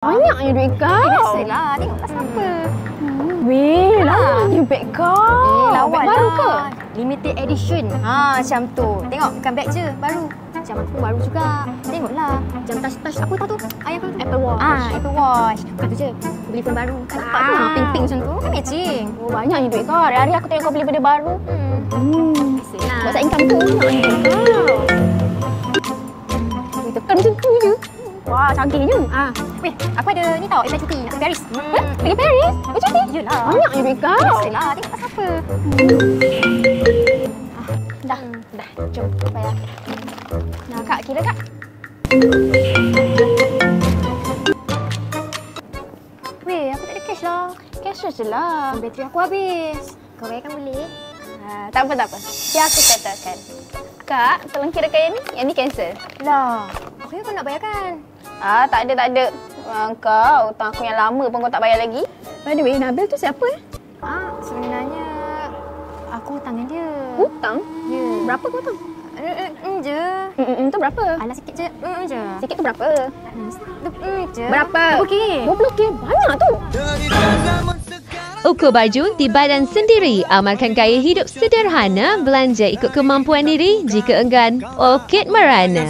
Banyaknya duit kau. Biasalah, tengok pasal apa. Weh, lawanya beg kau. Lawan Beg baru ke? Limited edition. Macam tu. Tengok, bukan beg je, baru. Macam aku baru juga. Tengoklah. Macam touch-touch. Aku tahu tu. Ayah aku tu. Apple Watch. Apple Watch. Bukan tu je. Aku beli phone baru. Kan nampak tu? Pink-pink macam tu. Kan matching. Oh, banyaknya duit kau. Hari-hari aku tengok kau beli benda baru. Biasalah. Buat side income tu. Banyaknya duit kau. Weh, tekan macam tu je. Wah, canggihnya. Weh, aku ada ni tau. Apply cuti. Nak pergi Paris. Pergi Paris? Macam ni? Yelah. Banyaknya duit kau. Biasalah. Tengok pasal apa. Dah. Jom, bayar. Nah, Kak, kira Kak. Weh, aku tak ada cash lah. Cash je lah. Bateri aku habis. Kau bayarkan boleh? Tak apa. Biar aku settlekan. Kak, tolong kirakan yang ni. Yang ni cancel. Lah, aku yang kau nak bayarkan. Tak ada. Kau, hutang aku yang lama pun kau tak bayar lagi. By the way, Nabil tu siapa? Sebenarnya aku hutang dengan dia. Hutang? Ya. Berapa kau hutang? Je. Tu berapa? Alah sikit je. Je. Sikit tu berapa? Je. Berapa? 20K. 20K? Banyak tu. Ukur baju di badan sendiri. Amalkan gaya hidup sederhana. Belanja ikut kemampuan diri. Jika enggan, Orchid Merana.